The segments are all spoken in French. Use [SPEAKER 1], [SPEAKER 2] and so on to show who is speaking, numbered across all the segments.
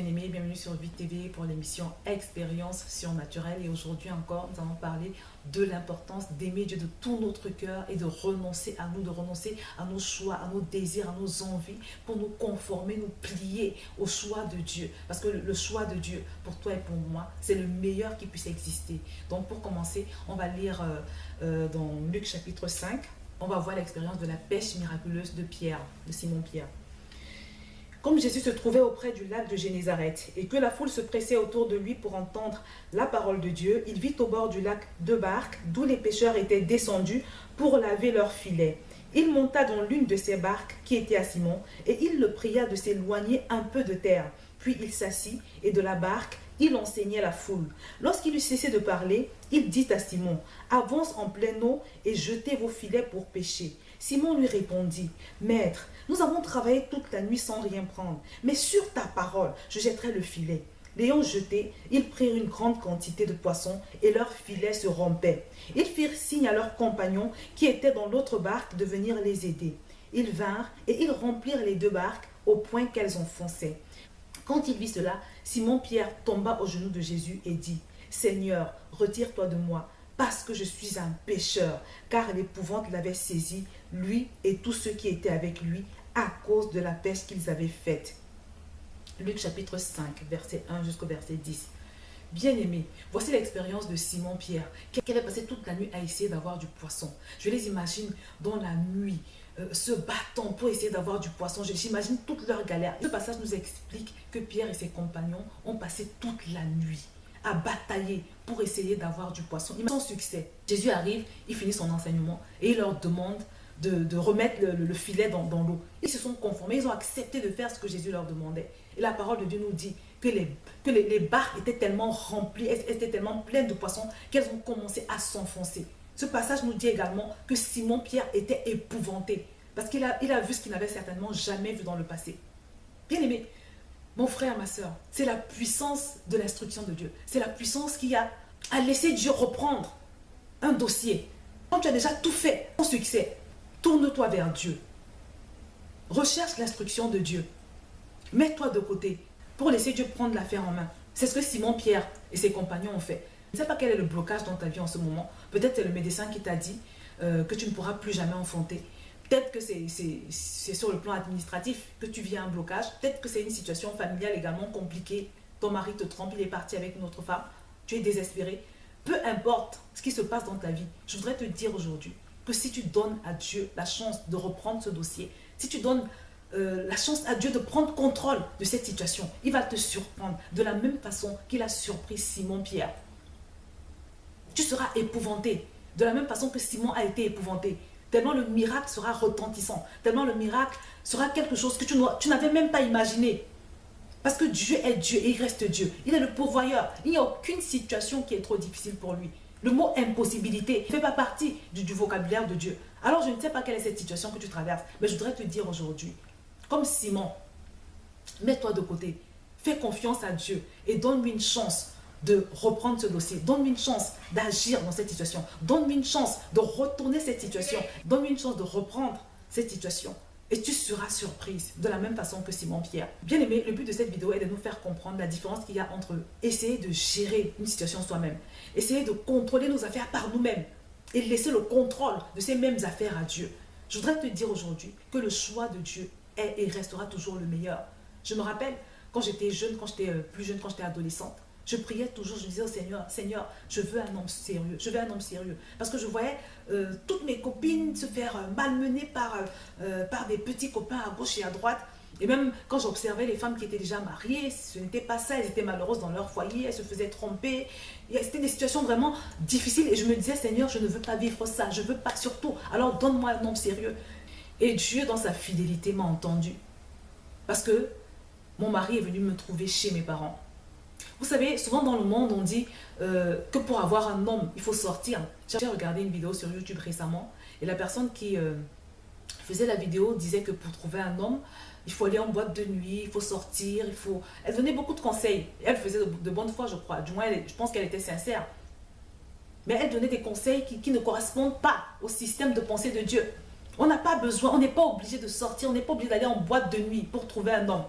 [SPEAKER 1] bien-aimés, bienvenue sur Vie TV pour l'émission Expérience surnaturelle. Et aujourd'hui encore, nous allons parler de l'importance d'aimer Dieu de tout notre cœur et de renoncer à nous, de renoncer à nos choix, à nos désirs, à nos envies pour nous conformer, nous plier au choix de Dieu. Parce que le choix de Dieu, pour toi et pour moi, c'est le meilleur qui puisse exister. Donc pour commencer, on va lire dans Luc chapitre 5, on va voir l'expérience de la pêche miraculeuse de Pierre, de Simon-Pierre. Comme Jésus se trouvait auprès du lac de Génézareth et que la foule se pressait autour de lui pour entendre la parole de Dieu, il vit au bord du lac deux barques d'où les pêcheurs étaient descendus pour laver leurs filets. Il monta dans l'une de ces barques qui était à Simon et il le pria de s'éloigner un peu de terre. Puis il s'assit et de la barque, il enseignait la foule. Lorsqu'il eut cessé de parler, il dit à Simon, « Avance en pleine eau et jetez vos filets pour pêcher. » Simon lui répondit, « Maître, nous avons travaillé toute la nuit sans rien prendre, mais sur ta parole, je jetterai le filet. » L'ayant jeté, ils prirent une grande quantité de poissons et leurs filets se rompaient. Ils firent signe à leurs compagnons qui étaient dans l'autre barque de venir les aider. Ils vinrent et ils remplirent les deux barques au point qu'elles enfonçaient. Quand il vit cela, Simon-Pierre tomba aux genoux de Jésus et dit, « Seigneur, retire-toi de moi, parce que je suis un pécheur. » Car l'épouvante l'avait saisi, lui et tous ceux qui étaient avec lui, à cause de la pêche qu'ils avaient faite. Luc chapitre 5, verset 1 jusqu'au verset 10. Bien-aimés, voici l'expérience de Simon-Pierre, qui avait passé toute la nuit à essayer d'avoir du poisson. Je les imagine dans la nuit, se battant pour essayer d'avoir du poisson. J'imagine toute leur galère. Ce passage nous explique que Pierre et ses compagnons ont passé toute la nuit à batailler pour essayer d'avoir du poisson. Sans succès. Jésus arrive, il finit son enseignement et il leur demande de remettre le filet dans l'eau. Ils se sont conformés, ils ont accepté de faire ce que Jésus leur demandait. Et la parole de Dieu nous dit que les barques étaient tellement remplies, elles étaient tellement pleines de poissons qu'elles ont commencé à s'enfoncer. Ce passage nous dit également que Simon-Pierre était épouvanté parce qu'il a vu ce qu'il n'avait certainement jamais vu dans le passé. Bien aimé, mon frère, ma soeur, c'est la puissance de l'instruction de Dieu. C'est la puissance qui a laissé Dieu reprendre un dossier. Quand tu as déjà tout fait, ton succès, tourne-toi vers Dieu. Recherche l'instruction de Dieu. Mets-toi de côté pour laisser Dieu prendre l'affaire en main. C'est ce que Simon-Pierre et ses compagnons ont fait. Je ne sais pas quel est le blocage dans ta vie en ce moment. Peut-être c'est le médecin qui t'a dit que tu ne pourras plus jamais enfanter. Peut-être que c'est sur le plan administratif que tu vis un blocage. Peut-être que c'est une situation familiale également compliquée. Ton mari te trompe, il est parti avec une autre femme. Tu es désespéré. Peu importe ce qui se passe dans ta vie, je voudrais te dire aujourd'hui que si tu donnes à Dieu la chance de reprendre ce dossier, si tu donnes la chance à Dieu de prendre contrôle de cette situation, il va te surprendre de la même façon qu'il a surpris Simon-Pierre. Tu seras épouvanté de la même façon que Simon a été épouvanté. Tellement le miracle sera retentissant, tellement le miracle sera quelque chose que tu n'avais même pas imaginé. Parce que Dieu est Dieu et il reste Dieu. Il est le pourvoyeur. Il n'y a aucune situation qui est trop difficile pour lui. Le mot impossibilité ne fait pas partie du vocabulaire de Dieu. Alors je ne sais pas quelle est cette situation que tu traverses, mais je voudrais te dire aujourd'hui, comme Simon, mets-toi de côté, fais confiance à Dieu et donne-lui une chance de reprendre ce dossier. Donne-lui une chance d'agir dans cette situation. Donne-lui une chance de retourner cette situation. Donne-lui une chance de reprendre cette situation. Et tu seras surprise de la même façon que Simon-Pierre. Bien aimé, le but de cette vidéo est de nous faire comprendre la différence qu'il y a entre essayer de gérer une situation soi-même, essayer de contrôler nos affaires par nous-mêmes et laisser le contrôle de ces mêmes affaires à Dieu. Je voudrais te dire aujourd'hui que le choix de Dieu est et restera toujours le meilleur. Je me rappelle quand j'étais jeune, quand j'étais plus jeune, quand j'étais adolescente, je priais toujours, je disais au Seigneur, Seigneur, je veux un homme sérieux, je veux un homme sérieux. Parce que je voyais toutes mes copines se faire malmener par des petits copains à gauche et à droite. Et même quand j'observais les femmes qui étaient déjà mariées, ce n'était pas ça, elles étaient malheureuses dans leur foyer, elles se faisaient tromper. C'était des situations vraiment difficiles et je me disais, Seigneur, je ne veux pas vivre ça, je ne veux pas surtout, alors donne-moi un homme sérieux. Et Dieu, dans sa fidélité, m'a entendu. Parce que mon mari est venu me trouver chez mes parents. Vous savez, souvent dans le monde, on dit que pour avoir un homme, il faut sortir. J'ai regardé une vidéo sur YouTube récemment et la personne qui faisait la vidéo disait que pour trouver un homme, il faut aller en boîte de nuit, il faut sortir, il faut... Elle donnait beaucoup de conseils. Elle faisait de bonne foi, je crois. Du moins, je pense qu'elle était sincère. Mais elle donnait des conseils qui ne correspondent pas au système de pensée de Dieu. On n'a pas besoin, on n'est pas obligé de sortir, on n'est pas obligé d'aller en boîte de nuit pour trouver un homme.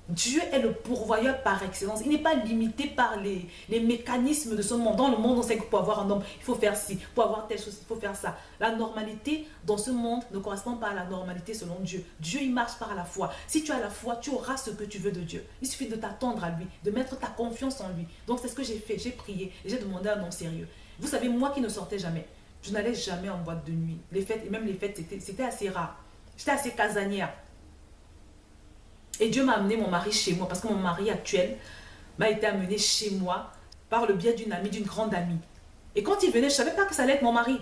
[SPEAKER 1] Dieu est le pourvoyeur par excellence. Il n'est pas limité par les mécanismes de ce monde. Dans le monde, on sait que pour avoir un homme, il faut faire ci. Pour avoir telle chose, il faut faire ça. La normalité dans ce monde ne correspond pas à la normalité selon Dieu. Dieu, il marche par la foi. Si tu as la foi, tu auras ce que tu veux de Dieu. Il suffit de t'attendre à lui, de mettre ta confiance en lui. Donc c'est ce que j'ai fait. J'ai prié et j'ai demandé un homme sérieux. Vous savez, moi qui ne sortais jamais, je n'allais jamais en boîte de nuit. Les fêtes, et même les fêtes, c'était assez rare. J'étais assez casanière. Et Dieu m'a amené mon mari chez moi, parce que mon mari actuel m'a été amené chez moi par le biais d'une amie, d'une grande amie. Et quand il venait, je ne savais pas que ça allait être mon mari.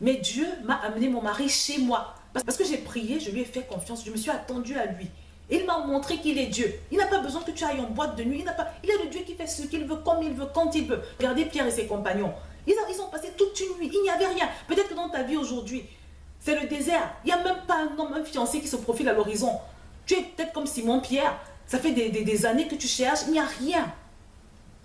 [SPEAKER 1] Mais Dieu m'a amené mon mari chez moi. Parce que j'ai prié, je lui ai fait confiance, je me suis attendue à lui. Et il m'a montré qu'il est Dieu. Il n'a pas besoin que tu ailles en boîte de nuit. Il est le Dieu qui fait ce qu'il veut, comme il veut, quand il veut. Regardez Pierre et ses compagnons. Ils ont passé toute une nuit, il n'y avait rien. Peut-être que dans ta vie aujourd'hui, c'est le désert. Il n'y a même pas un homme, un fiancé qui se profile à l'horizon. Tu es peut-être comme Simon-Pierre. Ça fait des années que tu cherches. Il n'y a rien.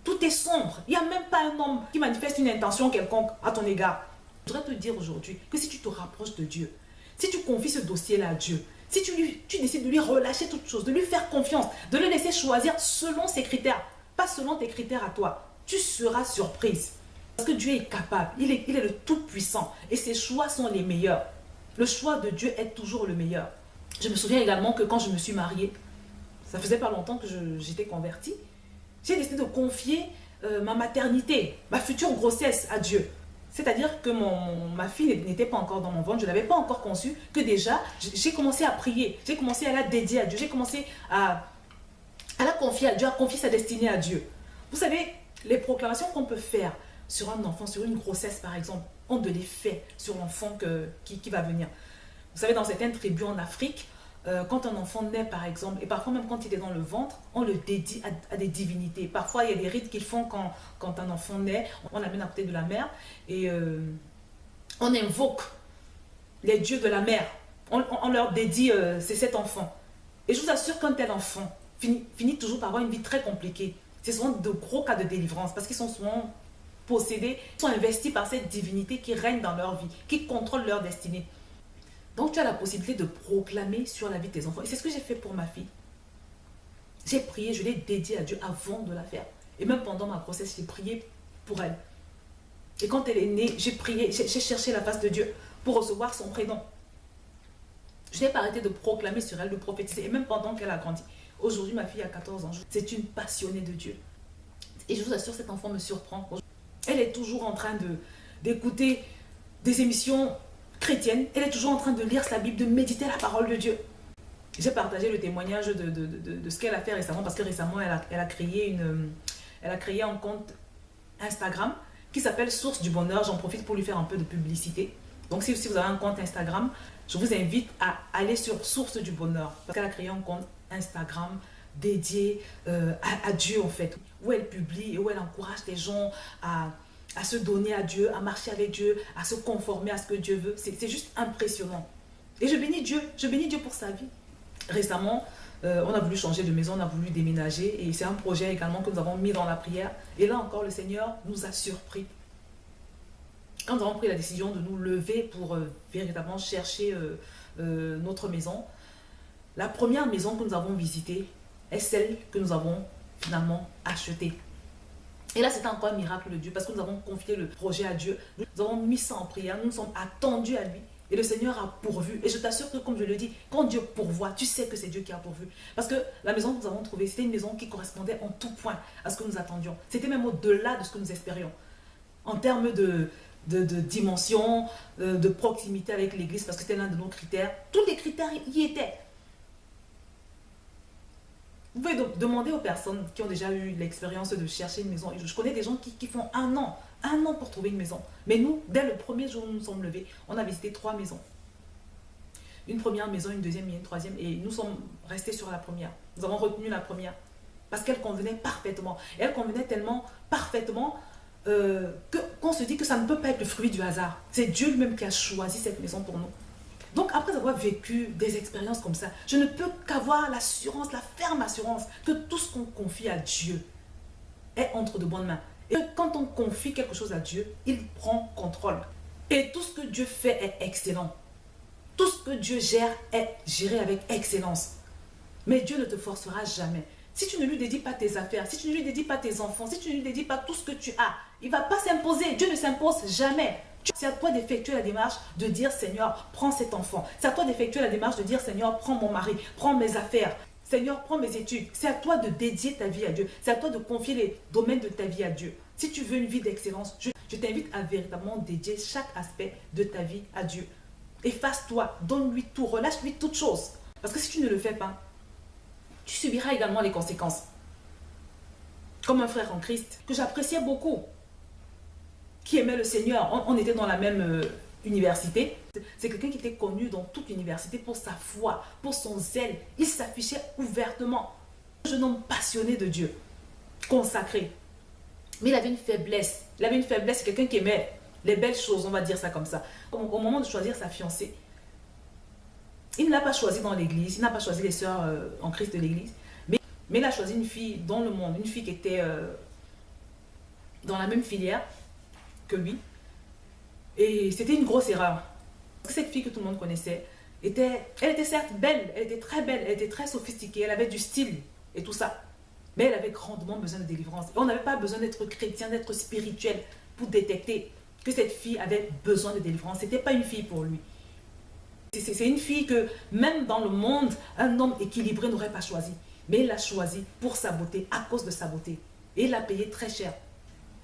[SPEAKER 1] Tout est sombre. Il n'y a même pas un homme qui manifeste une intention quelconque à ton égard. Je voudrais te dire aujourd'hui que si tu te rapproches de Dieu, si tu confies ce dossier-là à Dieu, si tu décides de lui relâcher toute chose, de lui faire confiance, de le laisser choisir selon ses critères, pas selon tes critères à toi, tu seras surprise. Parce que Dieu est capable. Il est le tout-puissant. Et ses choix sont les meilleurs. Le choix de Dieu est toujours le meilleur. Je me souviens également que quand je me suis mariée, ça faisait pas longtemps que j'étais convertie, j'ai décidé de confier ma maternité, ma future grossesse à Dieu. C'est-à-dire que ma fille n'était pas encore dans mon ventre, je ne l'avais pas encore conçue, que déjà, j'ai commencé à prier, j'ai commencé à la dédier à Dieu, j'ai commencé à la confier à Dieu, à confier sa destinée à Dieu. Vous savez, les proclamations qu'on peut faire sur un enfant, sur une grossesse par exemple, ont de l'effet sur l'enfant qui va venir. Vous savez, dans certaines tribus en Afrique, quand un enfant naît par exemple, et parfois même quand il est dans le ventre, on le dédie à des divinités. Parfois, il y a des rites qu'ils font quand un enfant naît, on l'amène à côté de la mère et on invoque les dieux de la mère. On leur dédie c'est cet enfant. Et je vous assure qu'un tel enfant finit toujours par avoir une vie très compliquée. C'est souvent de gros cas de délivrance parce qu'ils sont souvent possédés, sont investis par cette divinité qui règne dans leur vie, qui contrôle leur destinée. Donc tu as la possibilité de proclamer sur la vie de tes enfants. Et c'est ce que j'ai fait pour ma fille. J'ai prié, je l'ai dédiée à Dieu avant de la faire. Et même pendant ma grossesse, j'ai prié pour elle. Et quand elle est née, j'ai prié, j'ai cherché la face de Dieu pour recevoir son prénom. Je n'ai pas arrêté de proclamer sur elle, de prophétiser. Et même pendant qu'elle a grandi. Aujourd'hui, ma fille a 14 ans. C'est une passionnée de Dieu. Et je vous assure, cet enfant me surprend. Elle est toujours en train d'écouter des émissions chrétienne, elle est toujours en train de lire sa Bible, de méditer la parole de Dieu. J'ai partagé le témoignage de ce qu'elle a fait récemment, parce que récemment, elle a créé un compte Instagram qui s'appelle Source du Bonheur. J'en profite pour lui faire un peu de publicité. Donc, si vous avez un compte Instagram, je vous invite à aller sur Source du Bonheur, parce qu'elle a créé un compte Instagram dédié à Dieu, en fait, où elle publie et où elle encourage les gens à se donner à Dieu, à marcher avec Dieu, à se conformer à ce que Dieu veut. C'est juste impressionnant. Et je bénis Dieu pour sa vie. Récemment, on a voulu changer de maison, on a voulu déménager et c'est un projet également que nous avons mis dans la prière. Et là encore, le Seigneur nous a surpris. Quand nous avons pris la décision de nous lever pour véritablement chercher notre maison, la première maison que nous avons visitée est celle que nous avons finalement achetée. Et là, c'était encore un miracle de Dieu parce que nous avons confié le projet à Dieu. Nous avons mis ça en prière, nous nous sommes attendus à lui. Et le Seigneur a pourvu. Et je t'assure que, comme je le dis, quand Dieu pourvoit, tu sais que c'est Dieu qui a pourvu. Parce que la maison que nous avons trouvée, c'était une maison qui correspondait en tout point à ce que nous attendions. C'était même au-delà de ce que nous espérions. En termes de dimension, de proximité avec l'église, parce que c'était l'un de nos critères. Tous les critères y étaient. Vous pouvez demander aux personnes qui ont déjà eu l'expérience de chercher une maison. Je connais des gens qui font un an pour trouver une maison. Mais nous, dès le premier jour où nous nous sommes levés, on a visité 3 maisons. Une première maison, une deuxième et une troisième. Et nous sommes restés sur la première. Nous avons retenu la première. Parce qu'elle convenait parfaitement. Et elle convenait tellement parfaitement qu'on se dit que ça ne peut pas être le fruit du hasard. C'est Dieu lui-même qui a choisi cette maison pour nous. Donc, après avoir vécu des expériences comme ça, je ne peux qu'avoir l'assurance, la ferme assurance que tout ce qu'on confie à Dieu est entre de bonnes mains. Et quand on confie quelque chose à Dieu, il prend contrôle. Et tout ce que Dieu fait est excellent. Tout ce que Dieu gère est géré avec excellence. Mais Dieu ne te forcera jamais. Si tu ne lui dédies pas tes affaires, si tu ne lui dédies pas tes enfants, si tu ne lui dédies pas tout ce que tu as, il ne va pas s'imposer. Dieu ne s'impose jamais. C'est à toi d'effectuer la démarche de dire, Seigneur, prends cet enfant. C'est à toi d'effectuer la démarche de dire, Seigneur, prends mon mari, prends mes affaires. Seigneur, prends mes études. C'est à toi de dédier ta vie à Dieu. C'est à toi de confier les domaines de ta vie à Dieu. Si tu veux une vie d'excellence, je t'invite à véritablement dédier chaque aspect de ta vie à Dieu. Efface-toi, donne-lui tout, relâche-lui toutes choses. Parce que si tu ne le fais pas, tu subiras également les conséquences. Comme un frère en Christ que j'appréciais beaucoup, qui aimait le Seigneur. On était dans la même université. C'est quelqu'un qui était connu dans toute l'université pour sa foi, pour son zèle. Il s'affichait ouvertement. Un jeune homme passionné de Dieu, consacré. Mais il avait une faiblesse. Il avait une faiblesse, c'est quelqu'un qui aimait les belles choses, on va dire ça comme ça. Au moment de choisir sa fiancée, il ne l'a pas choisi dans l'église, il n'a pas choisi les sœurs en Christ de l'église, mais il a choisi une fille dans le monde, une fille qui était dans la même filière que lui. Et c'était une grosse erreur. Cette fille que tout le monde connaissait, elle était certes belle, elle était très belle, elle était très sophistiquée, elle avait du style et tout ça. Mais elle avait grandement besoin de délivrance. Et on n'avait pas besoin d'être chrétien, d'être spirituel pour détecter que cette fille avait besoin de délivrance. Ce n'était pas une fille pour lui. C'est une fille que même dans le monde, un homme équilibré n'aurait pas choisi. Mais il l'a choisi pour sa beauté, à cause de sa beauté. Et il l'a payé très cher.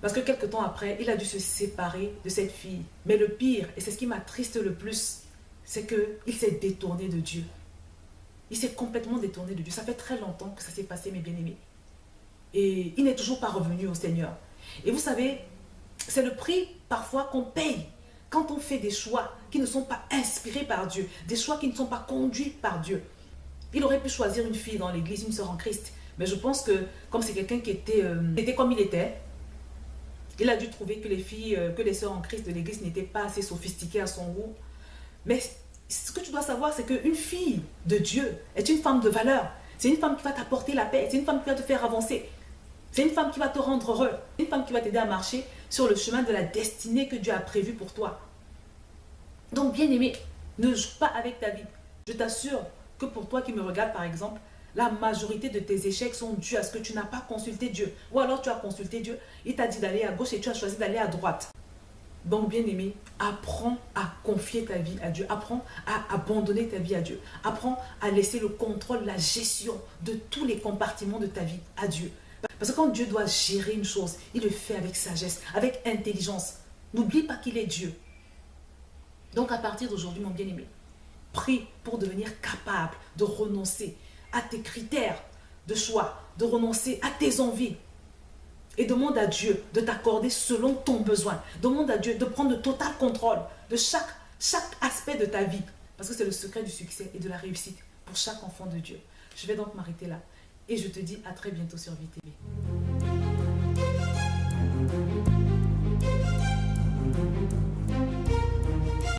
[SPEAKER 1] Parce que quelques temps après, il a dû se séparer de cette fille. Mais le pire, et c'est ce qui m'attriste le plus, c'est qu'il s'est détourné de Dieu. Il s'est complètement détourné de Dieu. Ça fait très longtemps que ça s'est passé, mes bien-aimés. Et il n'est toujours pas revenu au Seigneur. Et vous savez, c'est le prix parfois qu'on paye quand on fait des choix qui ne sont pas inspirés par Dieu, des choix qui ne sont pas conduits par Dieu. Il aurait pu choisir une fille dans l'église, une sœur en Christ. Mais je pense que, comme c'est quelqu'un qui était comme il était, il a dû trouver que les filles, que les sœurs en Christ de l'église n'étaient pas assez sophistiquées à son goût. Mais ce que tu dois savoir, c'est qu'une fille de Dieu est une femme de valeur. C'est une femme qui va t'apporter la paix. C'est une femme qui va te faire avancer. C'est une femme qui va te rendre heureux. Une femme qui va t'aider à marcher sur le chemin de la destinée que Dieu a prévue pour toi. Donc, bien-aimé, ne joue pas avec ta vie. Je t'assure que pour toi qui me regardes, par exemple, la majorité de tes échecs sont dus à ce que tu n'as pas consulté Dieu. Ou alors tu as consulté Dieu, il t'a dit d'aller à gauche et tu as choisi d'aller à droite. Donc, bien-aimé, apprends à confier ta vie à Dieu. Apprends à abandonner ta vie à Dieu. Apprends à laisser le contrôle, la gestion de tous les compartiments de ta vie à Dieu. Parce que quand Dieu doit gérer une chose, il le fait avec sagesse, avec intelligence. N'oublie pas qu'il est Dieu. Donc, à partir d'aujourd'hui, mon bien-aimé, prie pour devenir capable de renoncer à tes critères de choix, de renoncer à tes envies. Et demande à Dieu de t'accorder selon ton besoin. Demande à Dieu de prendre le total contrôle de chaque aspect de ta vie. Parce que c'est le secret du succès et de la réussite pour chaque enfant de Dieu. Je vais donc m'arrêter là. Et je te dis à très bientôt sur VTV.